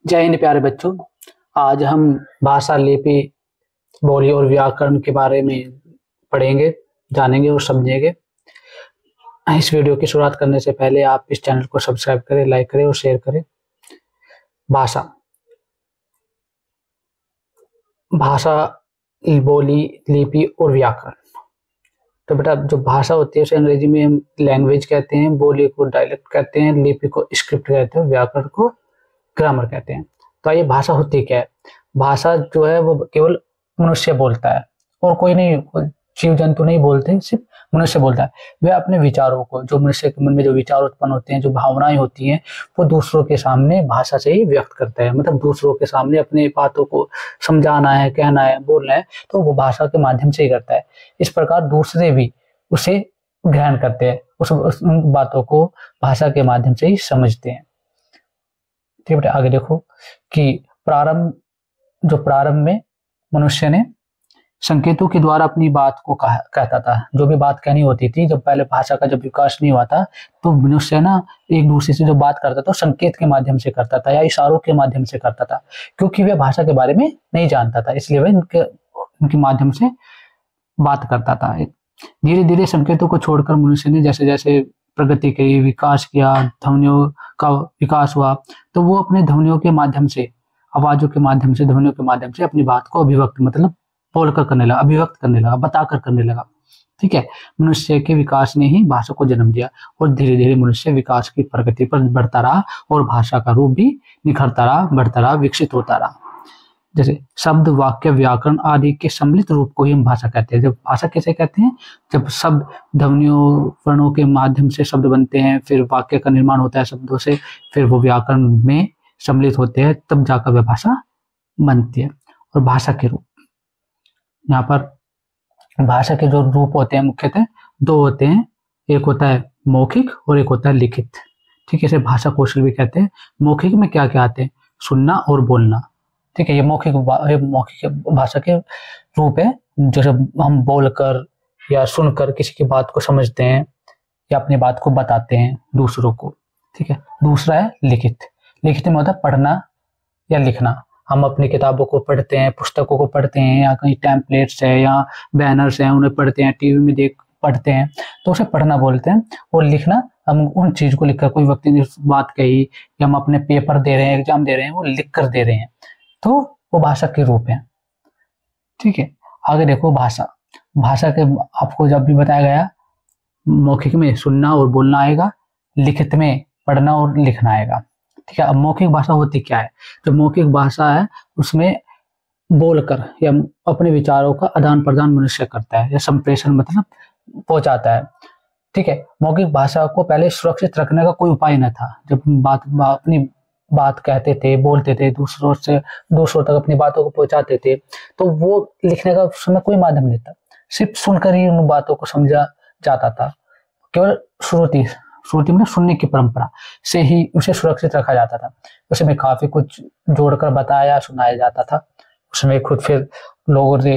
जय हिंद प्यारे बच्चों। आज हम भाषा, लिपि, बोली और व्याकरण के बारे में पढ़ेंगे, जानेंगे और समझेंगे। इस वीडियो की शुरुआत करने से पहले आप इस चैनल को सब्सक्राइब करें, लाइक करें और शेयर करें। भाषा, बोली, लिपि और व्याकरण। तो बेटा, जो भाषा होती है उसे अंग्रेजी में हम लैंग्वेज कहते हैं, बोली को डायलेक्ट कहते हैं, लिपि को स्क्रिप्ट कहते हैं, व्याकरण को ग्रामर कहते हैं। तो ये भाषा होती क्या है? भाषा जो है वो केवल मनुष्य बोलता है और कोई नहीं, जीव जंतु नहीं बोलते, सिर्फ मनुष्य बोलता है। वे अपने विचारों को, जो मनुष्य के मन में जो विचार उत्पन्न होते हैं, जो भावनाएं होती हैं, वो दूसरों के सामने भाषा से ही व्यक्त करता है। मतलब दूसरों के सामने अपने बातों को समझाना है, कहना है, बोलना है, तो वो भाषा के माध्यम से ही करता है। इस प्रकार दूसरे भी उसे ग्रहण करते हैं, उस बातों को भाषा के माध्यम से ही समझते हैं। ठीक है, आगे देखो कि प्रारंभ में मनुष्य ने संकेतों के द्वारा अपनी बात को कहता था। जो भी बात कहनी होती थी, जब पहले भाषा का जब विकास नहीं हुआ था, तो मनुष्य ना एक दूसरे से जो बात करता था संकेत के माध्यम से करता था या इशारों के माध्यम से करता था, क्योंकि वह भाषा के बारे में नहीं जानता था, इसलिए वह इनके माध्यम से बात करता था। धीरे धीरे संकेतों को छोड़कर मनुष्य ने जैसे जैसे प्रगति की, विकास किया, ध्वनियों का विकास हुआ, तो वो अपने ध्वनियों के माध्यम से, आवाजों के माध्यम से, ध्वनियों के माध्यम से अपनी बात को अभिव्यक्त, मतलब बोलकर करने लगा, अभिव्यक्त करने लगा, बताकर करने लगा। ठीक है, मनुष्य के विकास ने ही भाषा को जन्म दिया और धीरे धीरे मनुष्य विकास की प्रगति पर बढ़ता रहा और भाषा का रूप भी निखरता रहा, बढ़ता रहा, विकसित होता रहा। जैसे शब्द, वाक्य, व्याकरण आदि के सम्मिलित रूप को ही हम भाषा कहते हैं। जब भाषा कैसे कहते हैं? जब शब्द ध्वनियों, वर्णों के माध्यम से शब्द बनते हैं, फिर वाक्य का निर्माण होता है शब्दों से, फिर वो व्याकरण में सम्मिलित होते हैं, तब जाकर वह भाषा बनती है। और भाषा के रूप, यहाँ पर भाषा के जो रूप होते हैं मुख्यतः दो होते हैं। एक होता है मौखिक और एक होता है लिखित। ठीक है, इसे भाषा कौशल भी कहते हैं। मौखिक में क्या क्या आते हैं? सुनना और बोलना। ठीक है, ये मौखिक भाषा के रूप है, जैसे हम बोलकर या सुनकर किसी की बात को समझते हैं या अपनी बात को बताते हैं दूसरों को। ठीक है, दूसरा है लिखित। लिखित में होता है पढ़ना या लिखना। हम अपनी किताबों को पढ़ते हैं, पुस्तकों को पढ़ते हैं, या कहीं टेम्पलेट्स है या बैनर्स हैं उन्हें पढ़ते हैं, टीवी में देख पढ़ते हैं, तो उसे पढ़ना बोलते हैं। और लिखना, हम उन चीज को लिखकर, कोई व्यक्ति ने बात कही या हम अपने पेपर दे रहे हैं, एग्जाम दे रहे हैं, वो लिख कर दे रहे हैं, तो वो भाषा के रूप है। ठीक है, आगे देखो भाषा के आपको जब भी बताया गया, मौखिक में सुनना और बोलना आएगा, लिखित में पढ़ना और लिखना आएगा। ठीक है, अब मौखिक भाषा होती क्या है? जो मौखिक भाषा है उसमें बोलकर या अपने विचारों का आदान प्रदान मनुष्य करता है, या संप्रेषण मतलब पहुंचाता है। ठीक है, मौखिक भाषा को पहले सुरक्षित रखने का कोई उपाय न था। जब हम अपनी बात कहते थे, बोलते थे, दूसरों तक अपनी बातों को पहुंचाते थे, तो वो लिखने का उस समय कोई माध्यम नहीं था, सिर्फ सुनकर ही उन बातों को समझा जाता था। केवल श्रुति में सुनने की परंपरा से ही उसे सुरक्षित रखा जाता था। उसमें काफी कुछ जोड़कर बताया, सुनाया जाता था। उसमें खुद फिर लोगों ने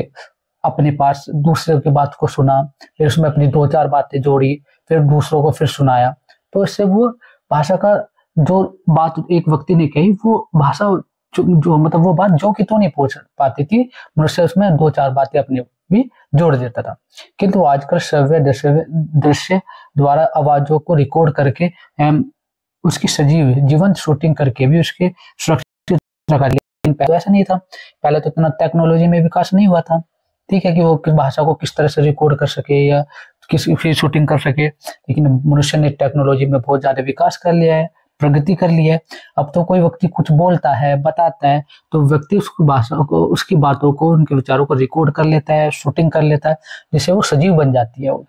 अपने पास दूसरे की बात को सुना, फिर उसमें अपनी दो चार बातें जोड़ी, फिर दूसरों को फिर सुनाया। तो इससे वो भाषा का जो बात एक व्यक्ति ने कही, वो भाषा जो मतलब वो बात जो कि तो नहीं पहुंच पाती थी, मनुष्य उसमें दो चार बातें अपनी भी जोड़ देता था। किंतु आजकल श्रव्य दृश्य द्वारा आवाजों को रिकॉर्ड करके उसकी सजीव जीवंत शूटिंग करके भी उसके सुरक्षित रखा। लेकिन पहले ऐसा नहीं था, पहले तो इतना टेक्नोलॉजी में विकास नहीं हुआ था। ठीक है, कि वो भाषा को किस तरह से रिकॉर्ड कर सके या किसी शूटिंग कर सके। लेकिन मनुष्य ने टेक्नोलॉजी में बहुत ज्यादा विकास कर लिया है, प्रगति कर ली है। अब तो कोई व्यक्ति कुछ बोलता है, बताता है, तो व्यक्ति उसकी भाषा को, उसकी बातों को, उनके विचारों को रिकॉर्ड कर लेता है, शूटिंग कर लेता है, जिससे वो सजीव बन जाती है वो।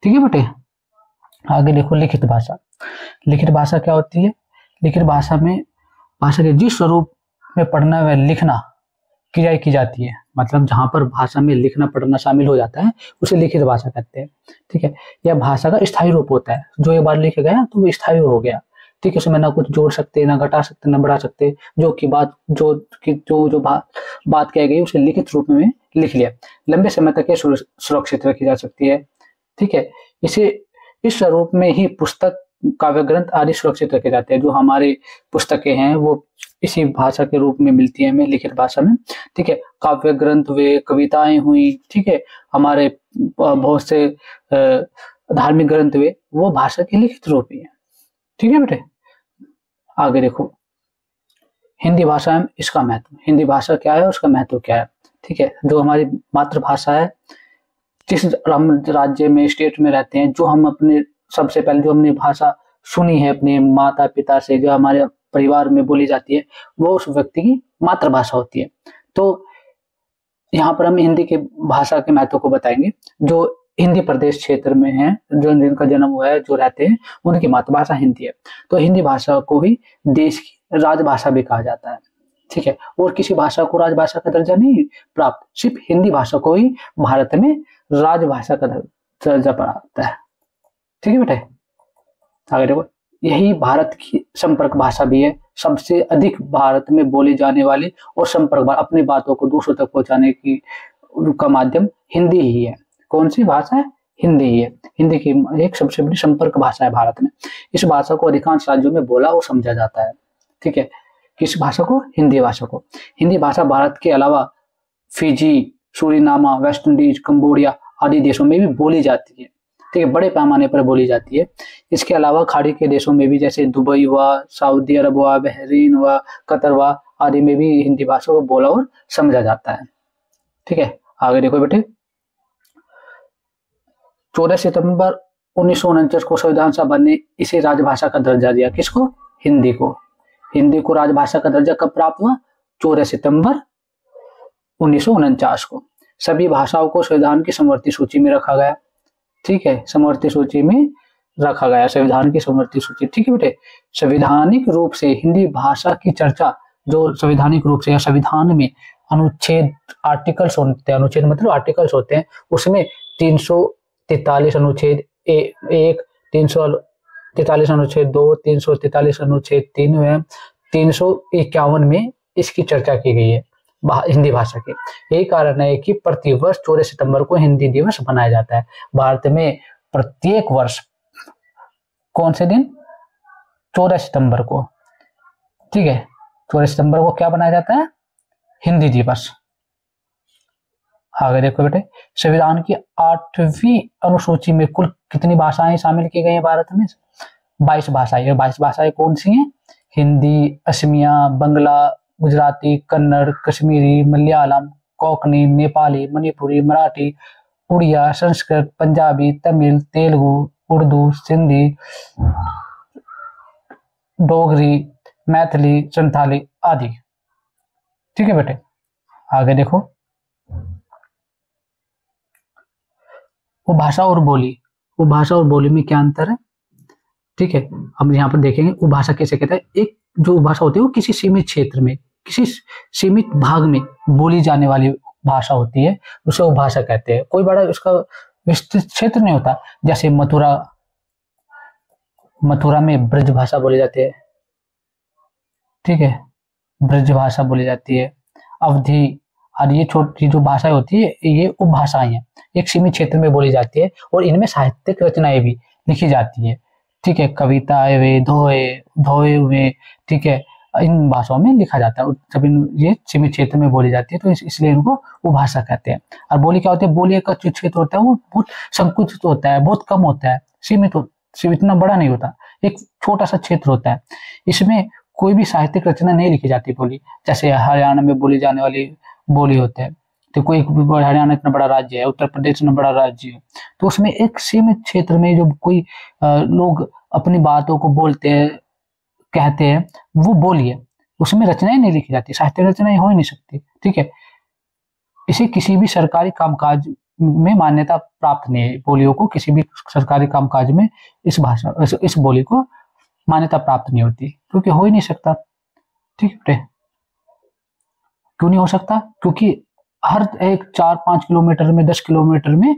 ठीक है बेटे, आगे देखो लिखित भाषा। लिखित भाषा क्या होती है? लिखित भाषा में भाषा के जिस स्वरूप में पढ़ना व लिखना क्रिया की जाती है, मतलब जहां पर भाषा में लिखना पढ़ना शामिल हो जाता है, उसे लिखित भाषा कहते हैं। ठीक है, यह भाषा का स्थायी रूप होता है। जो एक बार लिख गया तो वो स्थायी हो गया। ठीक है, उसमें ना कुछ जोड़ सकते, ना घटा सकते, ना बढ़ा सकते। जो बात कह गई उसे लिखित रूप में लिख लिया, लंबे समय तक ये सुरक्षित रखी जा सकती है। ठीक है, इसे इस स्वरूप में ही पुस्तक काव्य ग्रंथ आदि सुरक्षित रखे जाते हैं। जो हमारे पुस्तकें हैं वो इसी भाषा के रूप में मिलती है हमें, लिखित भाषा में। ठीक है, काव्य ग्रंथ वे, कविताएं हुई, ठीक है, हमारे बहुत से धार्मिक ग्रंथ वे, वो भाषा के लिखित रूप ही है। ठीक है बेटे, आगे देखो हिंदी भाषा में इसका महत्व। हिंदी भाषा क्या है, उसका महत्व क्या है। ठीक है, जो हमारी मातृभाषा है, जिस राज्य में, स्टेट में रहते हैं, जो हम अपने सबसे पहले जो हमने भाषा सुनी है अपने माता पिता से, जो हमारे परिवार में बोली जाती है, वो उस व्यक्ति की मातृभाषा होती है। तो यहाँ पर हम हिंदी के भाषा के महत्व को बताएंगे। जो हिंदी प्रदेश क्षेत्र में है, जो जिनका जन्म हुआ है, जो रहते हैं, उनकी मातृभाषा हिंदी है। तो हिंदी भाषा को ही देश की राजभाषा भी कहा जाता है। ठीक है, और किसी भाषा को राजभाषा का दर्जा नहीं प्राप्त, सिर्फ हिंदी भाषा को ही भारत में राजभाषा का दर्जा प्राप्त है। ठीक है बेटे, आगे देखो, यही भारत की संपर्क भाषा भी है। सबसे अधिक भारत में बोली जाने वाली और संपर्क, अपनी बातों को दूसरों तक पहुंचाने की का माध्यम हिंदी ही है। कौन सी भाषा है? हिंदी ही है। हिंदी की एक सबसे बड़ी संपर्क भाषा है भारत में। इस भाषा को अधिकांश राज्यों में बोला और समझा जाता है। ठीक है, किस भाषा को? हिंदी भाषा को। हिंदी भाषा भारत के अलावा फिजी, सूरीनामा, वेस्ट इंडीज, कंबोडिया आदि देशों में भी बोली जाती है। ठीक है, बड़े पैमाने पर बोली जाती है। इसके अलावा खाड़ी के देशों में भी, जैसे दुबई हुआ, सऊदी अरब हुआ, बहरीन हुआ, कतर हुआ आदि में भी हिंदी भाषा को बोला और समझा जाता है। ठीक है, आगे देखो बेटे, 14 सितंबर 1949 को संविधान सभा ने इसे राजभाषा का दर्जा दिया। किसको? हिंदी को। हिंदी को राजभाषा का दर्जा कब प्राप्त हुआ? 14 सितंबर 1949 को। सभी भाषाओं को संविधान की समवर्ती सूची में रखा गया। ठीक है, समवर्ती सूची में रखा गया, संविधान की समवर्ती सूची। ठीक है बेटे, संवैधानिक रूप से हिंदी भाषा की चर्चा, जो संवैधानिक रूप से या संविधान में अनुच्छेद आर्टिकल्स होते हैं, अनुच्छेद मतलब आर्टिकल्स होते हैं, उसमें 343 अनुच्छेद 1, 343 अनुच्छेद 2, 343 अनुच्छेद 3 में 351 में इसकी चर्चा की गई है हिंदी भाषा के। यही कारण है कि प्रतिवर्ष 14 सितंबर को हिंदी दिवस मनाया जाता है। भारत में प्रत्येक वर्ष कौन से दिन? 14 सितंबर को। ठीक है, 14 सितंबर को क्या बनाया जाता है? हिंदी दिवस। आगे देखो बेटे, संविधान की 8वीं अनुसूची में कुल कितनी भाषाएं शामिल की गई हैं भारत में? 22 भाषाएं। 22 भाषाएं कौन सी हैं? हिंदी, असमिया, बंगला, गुजराती, कन्नड़, कश्मीरी, मलयालम, कोंकणी, नेपाली, मणिपुरी, मराठी, उड़िया, संस्कृत, पंजाबी, तमिल, तेलुगु, उर्दू, सिंधी, डोगरी, मैथिली, संथाली आदि। ठीक है बेटे, आगे देखो, वो भाषा और बोली, वो भाषा और बोली में क्या अंतर है? ठीक है, हम यहाँ पर देखेंगे वो भाषा कैसे कहते हैं। एक जो भाषा होती है वो किसी सीमित क्षेत्र में, किसी सीमित भाग में बोली जाने वाली भाषा होती है, उसे वो भाषा कहते हैं। कोई बड़ा उसका विस्तृत क्षेत्र नहीं होता। जैसे मथुरा में ब्रज भाषा बोली जाती है। ठीक है, ब्रज भाषा बोली जाती है। अवधी और ये छोटी जो भाषाएं होती है, ये उपभाषाएं हैं, एक सीमित क्षेत्र में बोली जाती है और इनमें साहित्यिक रचनाएं भी लिखी जाती है। ठीक है, कविताएं वे, धोए हुए, ठीक है, इन भाषाओं में लिखा जाता है। जब ये सीमित क्षेत्र में बोली जाती है तो इसलिए इनको उपभाषा कहते हैं। और बोली क्या होती है? बोली का जो क्षेत्र होता है वो बहुत संकुचित होता है, बहुत कम होता है, सीमित इतना बड़ा नहीं होता, एक छोटा सा क्षेत्र होता है। इसमें कोई भी साहित्यिक रचना नहीं लिखी जाती बोली। जैसे हरियाणा में बोली जाने वाली बोली होते हैं, तो कोई हरियाणा इतना बड़ा राज्य है, उत्तर प्रदेश इतना बड़ा राज्य है, तो उसमें एक सीमित क्षेत्र में जो कोई लोग अपनी बातों को बोलते हैं, कहते हैं, वो बोली है, उसमें रचनाएं नहीं लिखी जाती, साहित्य रचनाएं हो ही नहीं सकती। ठीक है, इसे किसी भी सरकारी कामकाज में मान्यता प्राप्त नहीं है। बोलियों को किसी भी सरकारी कामकाज में इस बोली को मान्यता प्राप्त नहीं होती, क्योंकि हो ही नहीं सकता। ठीक है, क्यों नहीं हो सकता? क्योंकि हर एक 4-5 किलोमीटर में, 10 किलोमीटर में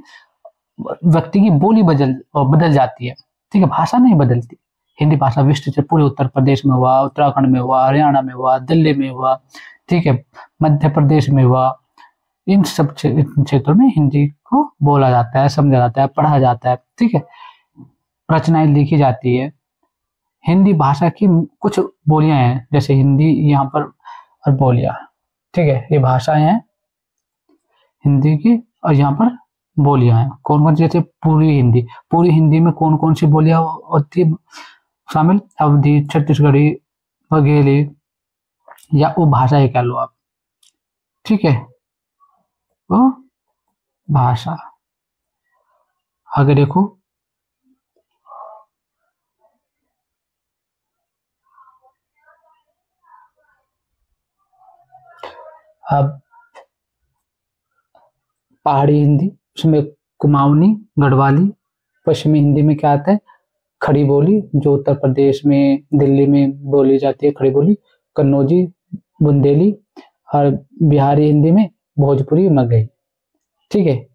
व्यक्ति की बोली बदल जाती है। ठीक है, भाषा नहीं बदलती। हिंदी भाषा विस्तृत पूरे उत्तर प्रदेश में हुआ, उत्तराखंड में हुआ, हरियाणा में हुआ, दिल्ली में हुआ, ठीक है, मध्य प्रदेश में हुआ, इन सब क्षेत्रों में हिंदी को बोला जाता है, समझा जाता है, पढ़ा जाता है। ठीक है, रचनाएं लिखी जाती है, हिंदी भाषा की कुछ बोलियां हैं, जैसे हिंदी यहाँ पर और बोलियां, ठीक है, ये भाषाएं हैं हिंदी की, और यहाँ पर बोलियां हैं कौन कौन सी, जैसे पूरी हिंदी में कौन कौन सी बोलियां होती है शामिल, अवधी, छत्तीसगढ़ी, बघेली या उपभाषा कह लो आप, ठीक है, वो भाषा। आगे देखो, अब पहाड़ी हिंदी, उसमें कुमाऊनी, गढ़वाली। पश्चिमी हिंदी में क्या आता है, खड़ी बोली, जो उत्तर प्रदेश में, दिल्ली में बोली जाती है, खड़ी बोली, कन्नौजी, बुंदेली, और बिहारी हिंदी में भोजपुरी, मगही, ठीक है।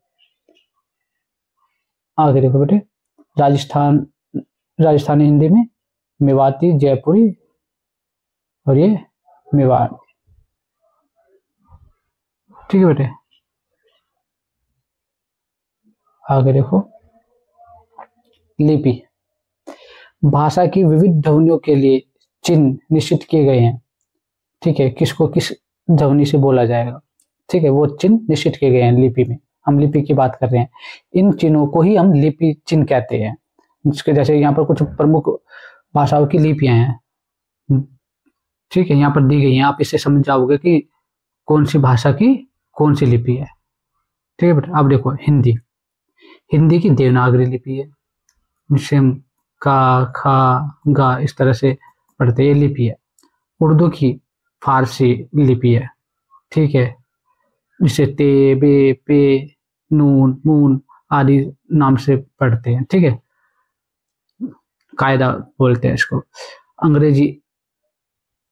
आगे देखो बेटे, राजस्थानी हिंदी में मेवाती, जयपुरी, और ये मेवाड़, ठीक है बेटे। आगे देखो, लिपि, भाषा की विविध ध्वनियों के लिए चिन्ह निश्चित किए गए हैं, ठीक है, किसको किस ध्वनि से बोला जाएगा, ठीक है, वो चिन्ह निश्चित किए गए हैं लिपि में। हम लिपि की बात कर रहे हैं, इन चिन्हों को ही हम लिपि चिन्ह कहते हैं। जिसके जैसे यहाँ पर कुछ प्रमुख भाषाओं की लिपियां हैं, ठीक है, यहाँ पर दी गई हैं, आप इससे समझ जाओगे कि कौन सी भाषा की कौन सी लिपि है, ठीक है बेटा। अब देखो, हिंदी की देवनागरी लिपि है, जिसे हम का, खा, गा इस तरह से पढ़ते हैं, लिपि है। उर्दू की फारसी लिपि है, ठीक है, जिसे ते, बे, पे, नून, मून आदि नाम से पढ़ते हैं, ठीक है, कायदा बोलते हैं इसको।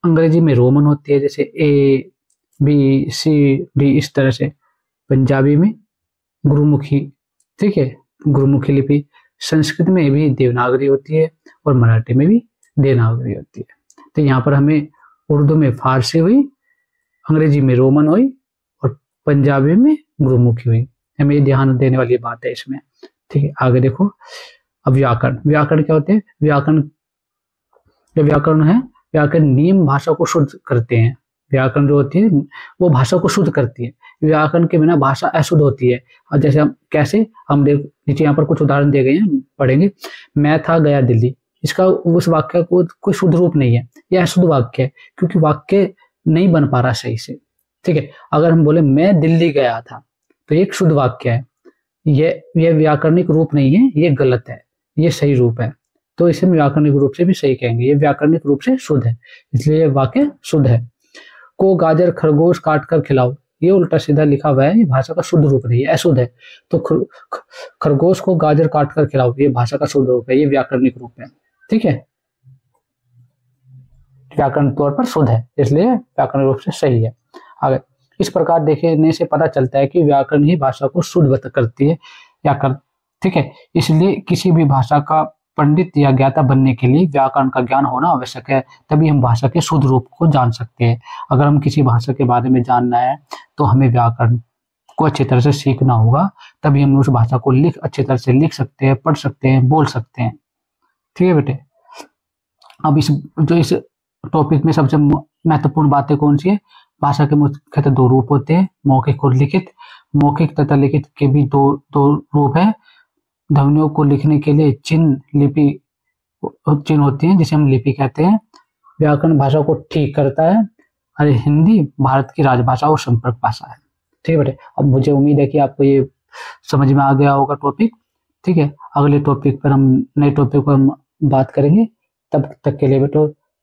अंग्रेजी में रोमन होती है, जैसे ए, बी, सी, डी इस तरह से। पंजाबी में गुरुमुखी, ठीक है, गुरुमुखी लिपि। संस्कृत में भी देवनागरी होती है और मराठी में भी देवनागरी होती है। तो यहाँ पर हमें उर्दू में फारसी हुई, अंग्रेजी में रोमन हुई और पंजाबी में गुरुमुखी हुई। हमें ये ध्यान देने वाली बात है इसमें, ठीक है। आगे देखो, अब व्याकरण क्या होते हैं, व्याकरण नियम भाषा को शुद्ध करते हैं। व्याकरण जो होती है वो भाषा को शुद्ध करती है, व्याकरण के बिना भाषा अशुद्ध होती है। और जैसे हम कैसे, हम नीचे यहाँ पर कुछ उदाहरण दिए गए हैं, पढ़ेंगे। मैं था गया दिल्ली, इसका उस वाक्य को कोई शुद्ध रूप नहीं है, यह अशुद्ध वाक्य है, क्योंकि वाक्य नहीं बन पा रहा सही से, ठीक है। अगर हम बोले मैं दिल्ली गया था, तो ये एक शुद्ध वाक्य है, यह व्याकरणिक रूप नहीं है, ये गलत है, ये सही रूप है, तो इसे व्याकरणिक रूप से भी सही कहेंगे, ये व्याकरणिक रूप से शुद्ध है, इसलिए वाक्य शुद्ध है। को गाजर खरगोश काट कर खिलाओ, ये उल्टा सीधा लिखा हुआ है, ये भाषा का शुद्ध रूप नहीं है, अशुद्ध है। तो खरगोश को गाजर काट कर खिलाओ, ये भाषा का शुद्ध रूप है, ये व्याकरणिक रूप है, ठीक है, व्याकरण तौर पर शुद्ध है, इसलिए व्याकरण रूप से सही है। आगे, इस प्रकार देखने से पता चलता है कि व्याकरण ही भाषा को शुद्ध करती है ठीक है। इसलिए किसी भी भाषा का पंडित या ज्ञाता बनने के लिए व्याकरण का ज्ञान होना आवश्यक है, तभी हम भाषा के शुद्ध रूप को जान सकते हैं। अगर हम किसी भाषा के बारे में जानना है तो हमें व्याकरण को अच्छी तरह से सीखना होगा, तभी हम उस भाषा को अच्छी तरह से लिख सकते हैं, पढ़ सकते हैं, बोल सकते हैं, ठीक है बेटे। अब इस टॉपिक में सबसे महत्वपूर्ण बातें कौन सी है, भाषा के मुख्यतः दो रूप होते हैं, मौखिक और लिखित। मौखिक तथा लिखित के भी दो रूप है। ध्वनियों को लिखने के लिए चिन्ह होती है, जिसे हम लिपि कहते हैं। व्याकरण भाषा को ठीक करता है, और हिंदी भारत की राजभाषा और संपर्क भाषा है, ठीक है बेटे। अब मुझे उम्मीद है कि आपको ये समझ में आ गया होगा टॉपिक, ठीक है। अगले टॉपिक पर हम नए टॉपिक पर हम बात करेंगे, तब तक के लिए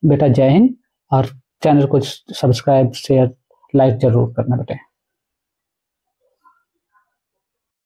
बेटा जय हिंद, और चैनल को सब्सक्राइब, शेयर, लाइक जरूर करना बेटे।